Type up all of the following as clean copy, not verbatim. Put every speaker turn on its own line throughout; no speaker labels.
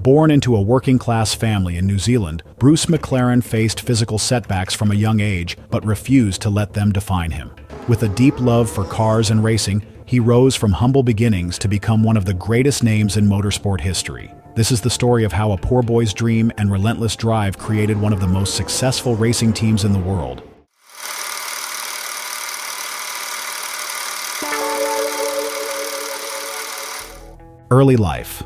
Born into a working-class family in New Zealand, Bruce McLaren faced physical setbacks from a young age but refused to let them define him. With a deep love for cars and racing, he rose from humble beginnings to become one of the greatest names in motorsport history. This is the story of how a poor boy's dream and relentless drive created one of the most successful racing teams in the world. Early life.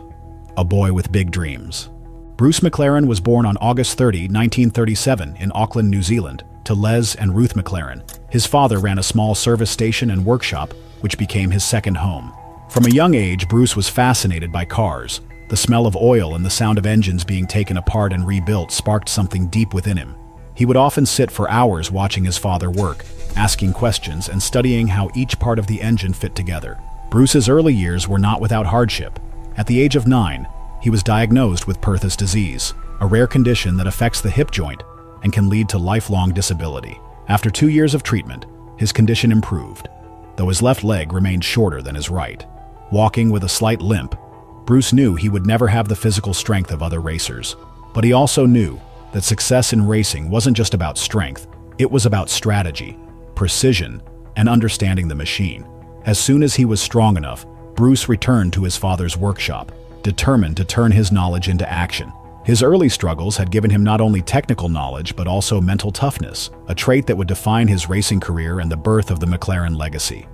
A boy with big dreams. Bruce McLaren was born on August 30, 1937 in Auckland, New Zealand, to Les and Ruth McLaren. His father ran a small service station and workshop, which became his second home. From a young age, Bruce was fascinated by cars. The smell of oil and the sound of engines being taken apart and rebuilt sparked something deep within him. He would often sit for hours watching his father work, asking questions and studying how each part of the engine fit together. Bruce's early years were not without hardship. At the age of 9, he was diagnosed with Perthes disease, a rare condition that affects the hip joint and can lead to lifelong disability. After 2 years of treatment, his condition improved, though his left leg remained shorter than his right. Walking with a slight limp, Bruce knew he would never have the physical strength of other racers. But he also knew that success in racing wasn't just about strength, it was about strategy, precision, and understanding the machine. As soon as he was strong enough, Bruce returned to his father's workshop, determined to turn his knowledge into action. His early struggles had given him not only technical knowledge but also mental toughness, a trait that would define his racing career and the birth of the McLaren legacy.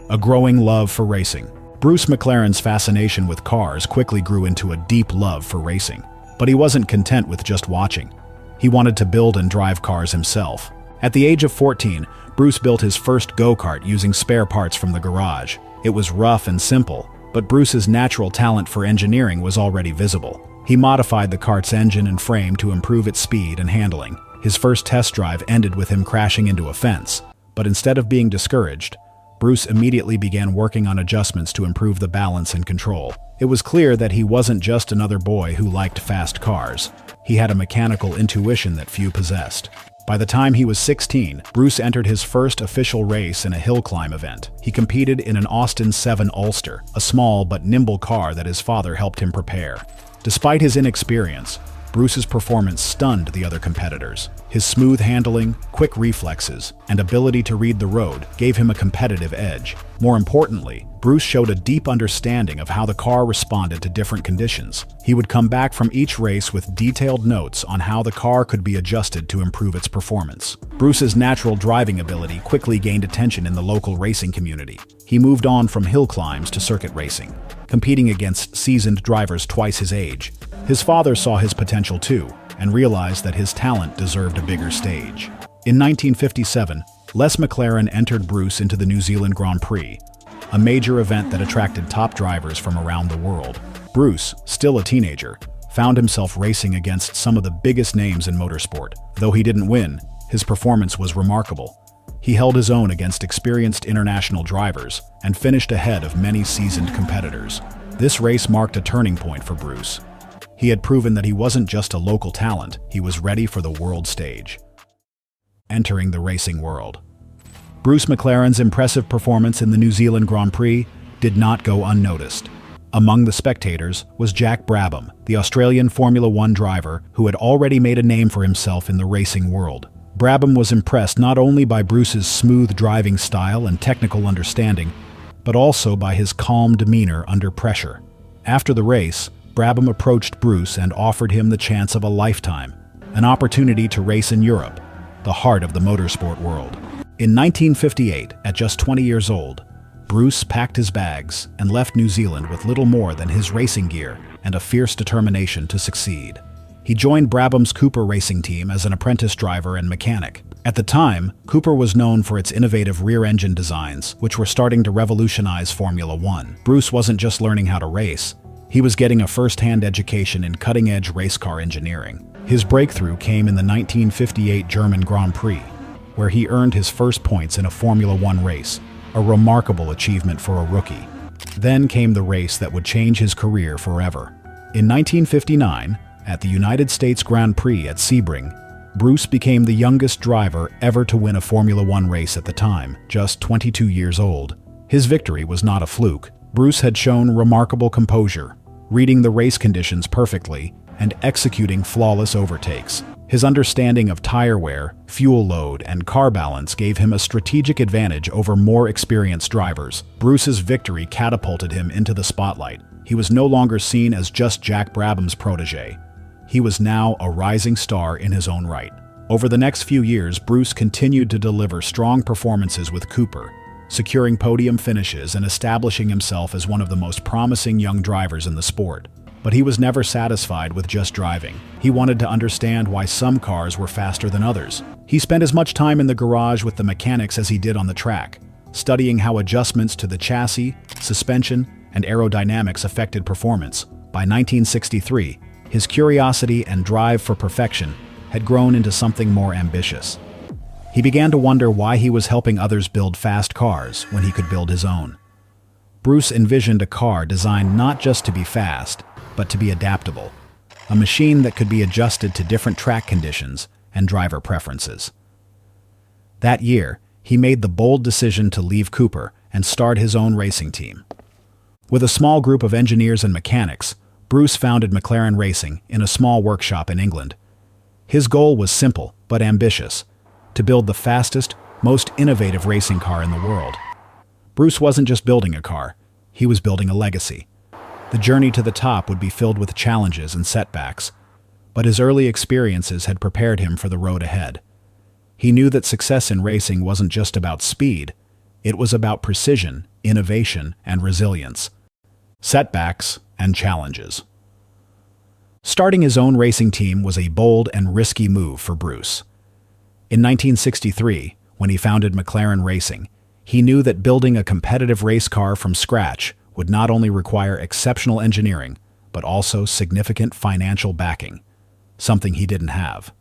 A growing love for racing. Bruce McLaren's fascination with cars quickly grew into a deep love for racing. But he wasn't content with just watching. He wanted to build and drive cars himself. At the age of 14, Bruce built his first go-kart using spare parts from the garage. It was rough and simple, but Bruce's natural talent for engineering was already visible. He modified the kart's engine and frame to improve its speed and handling. His first test drive ended with him crashing into a fence, but instead of being discouraged, Bruce immediately began working on adjustments to improve the balance and control. It was clear that he wasn't just another boy who liked fast cars. He had a mechanical intuition that few possessed. By the time he was 16, Bruce entered his first official race in a hill climb event. He competed in an Austin 7 Ulster, a small but nimble car that his father helped him prepare. Despite his inexperience, Bruce's performance stunned the other competitors. His smooth handling, quick reflexes, and ability to read the road gave him a competitive edge. More importantly, Bruce showed a deep understanding of how the car responded to different conditions. He would come back from each race with detailed notes on how the car could be adjusted to improve its performance. Bruce's natural driving ability quickly gained attention in the local racing community. He moved on from hill climbs to circuit racing, competing against seasoned drivers twice his age. His father saw his potential too, and realized that his talent deserved a bigger stage. In 1957, Les McLaren entered Bruce into the New Zealand Grand Prix, a major event that attracted top drivers from around the world. Bruce, still a teenager, found himself racing against some of the biggest names in motorsport. Though he didn't win, his performance was remarkable. He held his own against experienced international drivers and finished ahead of many seasoned competitors. This race marked a turning point for Bruce. He had proven that he wasn't just a local talent, he was ready for the world stage. Entering the racing world. Bruce McLaren's impressive performance in the New Zealand Grand Prix did not go unnoticed. Among the spectators was Jack Brabham, the Australian Formula One driver who had already made a name for himself in the racing world. Brabham was impressed not only by Bruce's smooth driving style and technical understanding, but also by his calm demeanor under pressure. After the race, Brabham approached Bruce and offered him the chance of a lifetime, an opportunity to race in Europe, the heart of the motorsport world. In 1958, at just 20 years old, Bruce packed his bags and left New Zealand with little more than his racing gear and a fierce determination to succeed. He joined Brabham's Cooper racing team as an apprentice driver and mechanic. At the time, Cooper was known for its innovative rear-engine designs, which were starting to revolutionize Formula One. Bruce wasn't just learning how to race, he was getting a first-hand education in cutting-edge race car engineering. His breakthrough came in the 1958 German Grand Prix, where he earned his first points in a Formula One race, a remarkable achievement for a rookie. Then came the race that would change his career forever. In 1959, at the United States Grand Prix at Sebring, Bruce became the youngest driver ever to win a Formula One race at the time, just 22 years old. His victory was not a fluke. Bruce had shown remarkable composure, reading the race conditions perfectly and executing flawless overtakes. His understanding of tire wear, fuel load, and car balance gave him a strategic advantage over more experienced drivers. Bruce's victory catapulted him into the spotlight. He was no longer seen as just Jack Brabham's protege. He was now a rising star in his own right. Over the next few years, Bruce continued to deliver strong performances with Cooper, securing podium finishes and establishing himself as one of the most promising young drivers in the sport. But he was never satisfied with just driving. He wanted to understand why some cars were faster than others. He spent as much time in the garage with the mechanics as he did on the track, studying how adjustments to the chassis, suspension, and aerodynamics affected performance. By 1963, his curiosity and drive for perfection had grown into something more ambitious. He began to wonder why he was helping others build fast cars when he could build his own. Bruce envisioned a car designed not just to be fast, but to be adaptable, a machine that could be adjusted to different track conditions and driver preferences. That year, he made the bold decision to leave Cooper and start his own racing team. With a small group of engineers and mechanics, Bruce founded McLaren Racing in a small workshop in England. His goal was simple but ambitious: to build the fastest, most innovative racing car in the world. Bruce wasn't just building a car, he was building a legacy. The journey to the top would be filled with challenges and setbacks, but his early experiences had prepared him for the road ahead. He knew that success in racing wasn't just about speed, it was about precision, innovation, and resilience. Setbacks and challenges. Starting his own racing team was a bold and risky move for Bruce. In 1963, when he founded McLaren Racing, he knew that building a competitive race car from scratch would not only require exceptional engineering, but also significant financial backing, something he didn't have.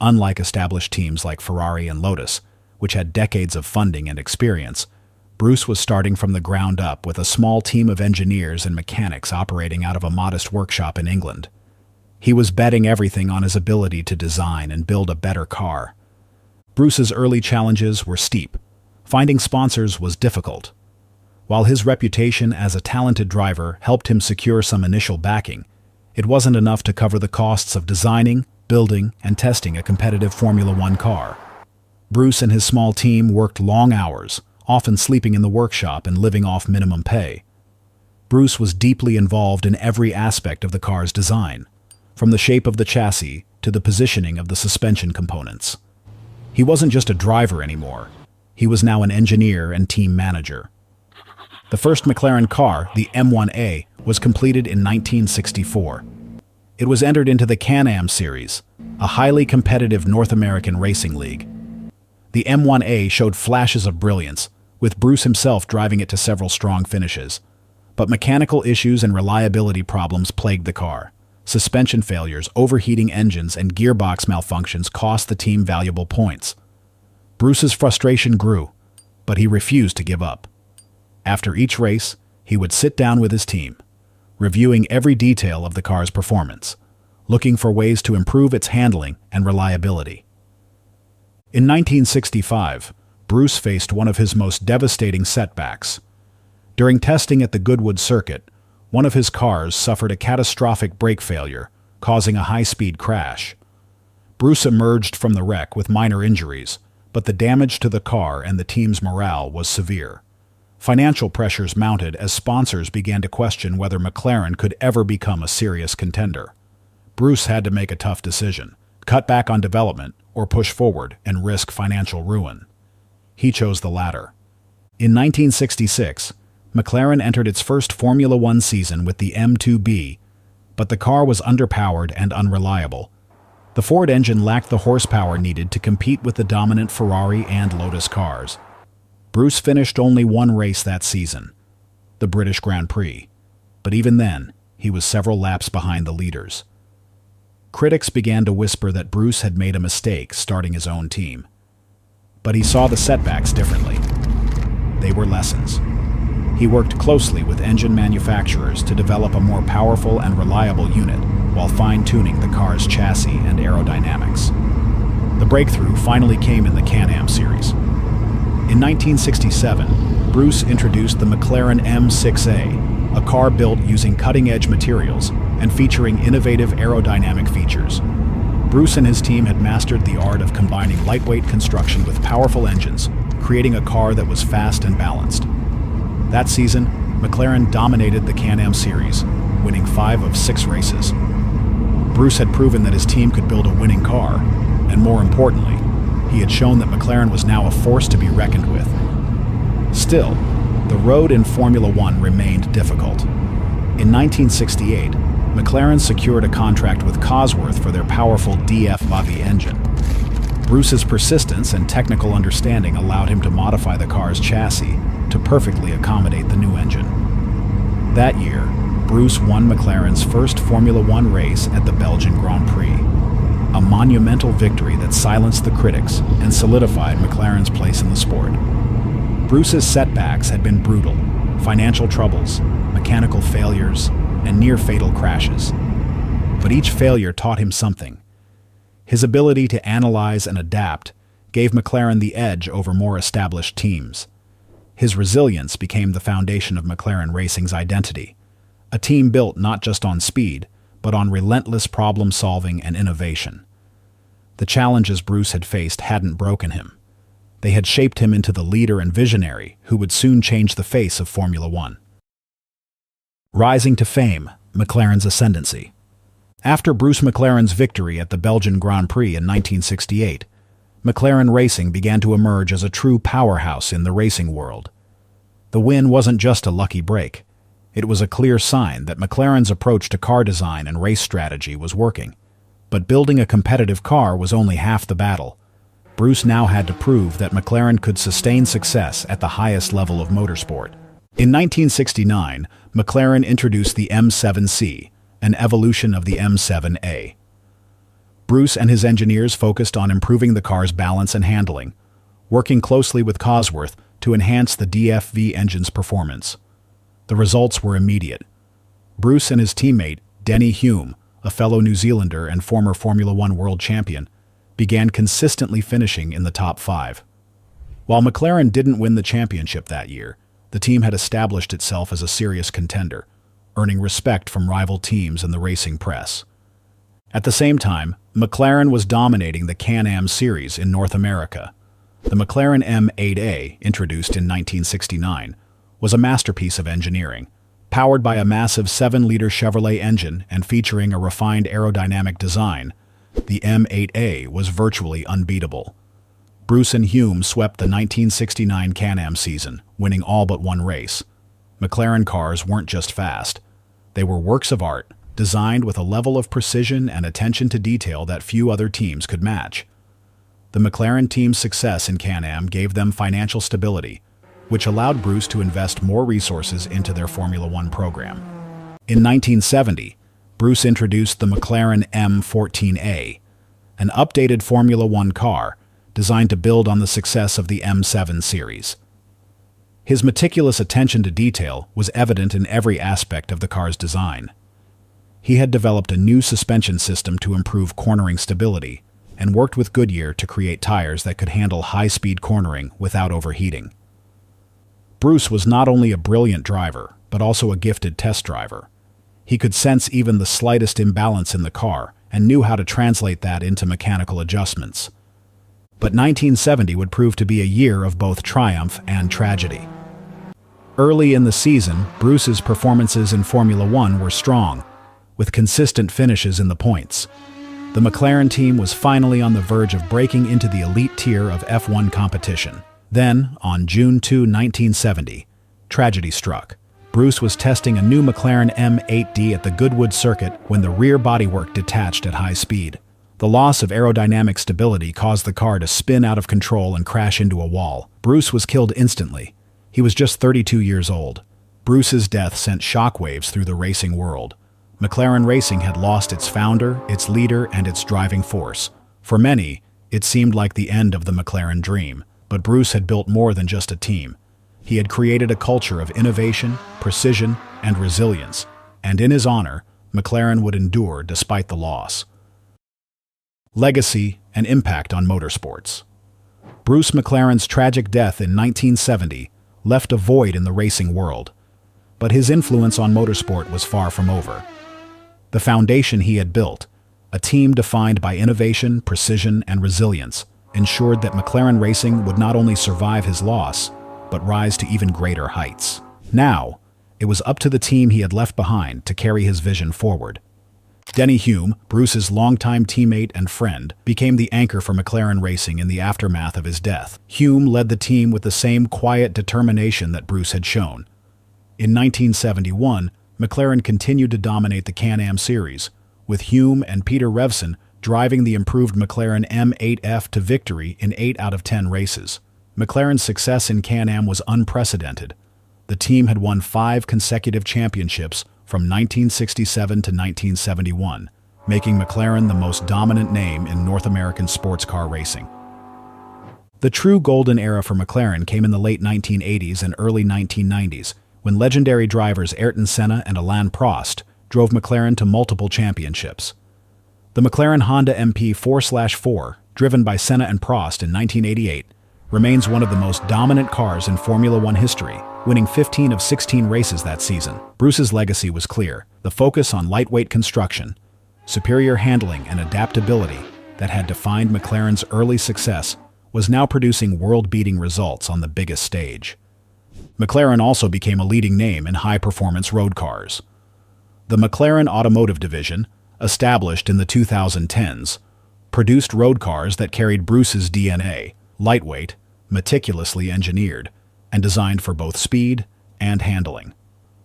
Unlike established teams like Ferrari and Lotus, which had decades of funding and experience, Bruce was starting from the ground up with a small team of engineers and mechanics operating out of a modest workshop in England. He was betting everything on his ability to design and build a better car. Bruce's early challenges were steep. Finding sponsors was difficult. While his reputation as a talented driver helped him secure some initial backing, it wasn't enough to cover the costs of designing, building, and testing a competitive Formula One car. Bruce and his small team worked long hours, often sleeping in the workshop and living off minimum pay. Bruce was deeply involved in every aspect of the car's design, from the shape of the chassis to the positioning of the suspension components. He wasn't just a driver anymore. He was now an engineer and team manager. The first McLaren car, the M1A, was completed in 1964. It was entered into the Can-Am Series, a highly competitive North American racing league. The M1A showed flashes of brilliance, with Bruce himself driving it to several strong finishes. But mechanical issues and reliability problems plagued the car. Suspension failures, overheating engines, and gearbox malfunctions cost the team valuable points. Bruce's frustration grew, but he refused to give up. After each race, he would sit down with his team, reviewing every detail of the car's performance, looking for ways to improve its handling and reliability. In 1965, Bruce faced one of his most devastating setbacks. During testing at the Goodwood circuit, one of his cars suffered a catastrophic brake failure, causing a high-speed crash. Bruce emerged from the wreck with minor injuries, but the damage to the car and the team's morale was severe. Financial pressures mounted as sponsors began to question whether McLaren could ever become a serious contender. Bruce had to make a tough decision: cut back on development or push forward and risk financial ruin. He chose the latter. In 1966, McLaren entered its first Formula One season with the M2B, but the car was underpowered and unreliable. The Ford engine lacked the horsepower needed to compete with the dominant Ferrari and Lotus cars. Bruce finished only one race that season, the British Grand Prix, but even then, he was several laps behind the leaders. Critics began to whisper that Bruce had made a mistake starting his own team. But he saw the setbacks differently. They were lessons. He worked closely with engine manufacturers to develop a more powerful and reliable unit while fine-tuning the car's chassis and aerodynamics. The breakthrough finally came in the Can-Am Series. In 1967, Bruce introduced the McLaren M6A, a car built using cutting-edge materials and featuring innovative aerodynamic features. Bruce and his team had mastered the art of combining lightweight construction with powerful engines, creating a car that was fast and balanced. That season, McLaren dominated the Can-Am series, winning 5 of 6 races. Bruce had proven that his team could build a winning car, and more importantly, he had shown that McLaren was now a force to be reckoned with. Still, the road in Formula One remained difficult. In 1968, McLaren secured a contract with Cosworth for their powerful defied engine. Bruce's persistence and technical understanding allowed him to modify the car's chassis to perfectly accommodate the new engine. That year, Bruce won McLaren's first Formula One race at the Belgian Grand Prix, a monumental victory that silenced the critics and solidified McLaren's place in the sport. Bruce's setbacks had been brutal: financial troubles, mechanical failures, and near-fatal crashes. But each failure taught him something. His ability to analyze and adapt gave McLaren the edge over more established teams. His resilience became the foundation of McLaren Racing's identity, a team built not just on speed, but on relentless problem-solving and innovation. The challenges Bruce had faced hadn't broken him. They had shaped him into the leader and visionary who would soon change the face of Formula One. Rising to fame, McLaren's ascendancy. After Bruce McLaren's victory at the Belgian Grand Prix in 1968, McLaren Racing began to emerge as a true powerhouse in the racing world. The win wasn't just a lucky break. It was a clear sign that McLaren's approach to car design and race strategy was working. But building a competitive car was only half the battle. Bruce now had to prove that McLaren could sustain success at the highest level of motorsport. In 1969, McLaren introduced the M7C, an evolution of the M7A. Bruce and his engineers focused on improving the car's balance and handling, working closely with Cosworth to enhance the DFV engine's performance. The results were immediate. Bruce and his teammate, Denny Hume, a fellow New Zealander and former Formula One world champion, began consistently finishing in the top 5. While McLaren didn't win the championship that year, the team had established itself as a serious contender, earning respect from rival teams and the racing press. At the same time, McLaren was dominating the Can-Am series in North America. The McLaren M8A, introduced in 1969, was a masterpiece of engineering. Powered by a massive 7-liter Chevrolet engine and featuring a refined aerodynamic design, the M8A was virtually unbeatable. Bruce and Hume swept the 1969 Can-Am season, winning all but one race. McLaren cars weren't just fast. They were works of art, designed with a level of precision and attention to detail that few other teams could match. The McLaren team's success in Can-Am gave them financial stability, which allowed Bruce to invest more resources into their Formula One program. In 1970, Bruce introduced the McLaren M14A, an updated Formula One car designed to build on the success of the M7 series. His meticulous attention to detail was evident in every aspect of the car's design. He had developed a new suspension system to improve cornering stability and worked with Goodyear to create tires that could handle high-speed cornering without overheating. Bruce was not only a brilliant driver, but also a gifted test driver. He could sense even the slightest imbalance in the car and knew how to translate that into mechanical adjustments. But 1970 would prove to be a year of both triumph and tragedy. Early in the season, Bruce's performances in Formula One were strong, with consistent finishes in the points. The McLaren team was finally on the verge of breaking into the elite tier of F1 competition. Then, on June 2, 1970, tragedy struck. Bruce was testing a new McLaren M8D at the Goodwood circuit when the rear bodywork detached at high speed. The loss of aerodynamic stability caused the car to spin out of control and crash into a wall. Bruce was killed instantly. He was just 32 years old. Bruce's death sent shockwaves through the racing world. McLaren Racing had lost its founder, its leader, and its driving force. For many, it seemed like the end of the McLaren dream. But Bruce had built more than just a team. He had created a culture of innovation, precision, and resilience, and in his honor, McLaren would endure despite the loss. Legacy and impact on motorsports. Bruce McLaren's tragic death in 1970 left a void in the racing world. But his influence on motorsport was far from over. The foundation he had built, a team defined by innovation, precision, and resilience, ensured that McLaren Racing would not only survive his loss, but rise to even greater heights. Now, it was up to the team he had left behind to carry his vision forward. Denny Hulme, Bruce's longtime teammate and friend, became the anchor for McLaren Racing in the aftermath of his death. Hulme led the team with the same quiet determination that Bruce had shown. In 1971, McLaren continued to dominate the Can-Am series, with Hulme and Peter Revson driving the improved McLaren M8F to victory in 8 out of 10 races. McLaren's success in Can-Am was unprecedented. The team had won 5 consecutive championships from 1967 to 1971, making McLaren the most dominant name in North American sports car racing. The true golden era for McLaren came in the late 1980s and early 1990s, when legendary drivers Ayrton Senna and Alain Prost drove McLaren to multiple championships. The McLaren Honda MP 4/4, driven by Senna and Prost in 1988, remains one of the most dominant cars in Formula One history, winning 15 of 16 races that season. Bruce's legacy was clear: the focus on lightweight construction, superior handling, and adaptability that had defined McLaren's early success was now producing world-beating results on the biggest stage. McLaren also became a leading name in high-performance road cars. The McLaren Automotive Division, established in the 2010s, produced road cars that carried Bruce's DNA: lightweight, meticulously engineered, and designed for both speed and handling.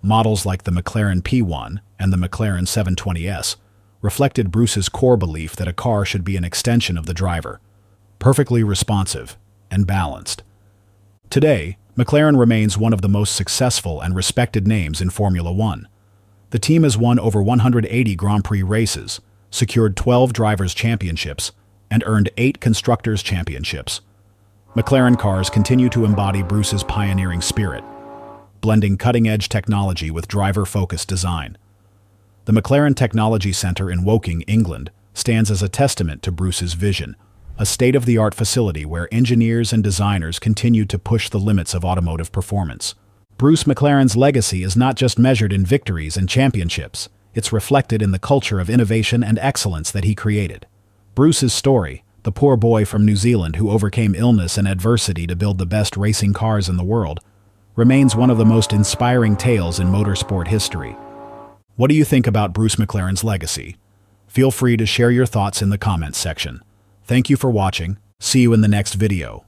Models like the McLaren P1 and the McLaren 720S reflected Bruce's core belief that a car should be an extension of the driver, perfectly responsive and balanced. Today, McLaren remains one of the most successful and respected names in Formula One. The team has won over 180 Grand Prix races, secured 12 Drivers' Championships, and earned 8 Constructors' Championships. McLaren cars continue to embody Bruce's pioneering spirit, blending cutting-edge technology with driver-focused design. The McLaren Technology Centre in Woking, England, stands as a testament to Bruce's vision, a state-of-the-art facility where engineers and designers continue to push the limits of automotive performance. Bruce McLaren's legacy is not just measured in victories and championships, it's reflected in the culture of innovation and excellence that he created. Bruce's story, the poor boy from New Zealand who overcame illness and adversity to build the best racing cars in the world, remains one of the most inspiring tales in motorsport history. What do you think about Bruce McLaren's legacy? Feel free to share your thoughts in the comments section. Thank you for watching. See you in the next video.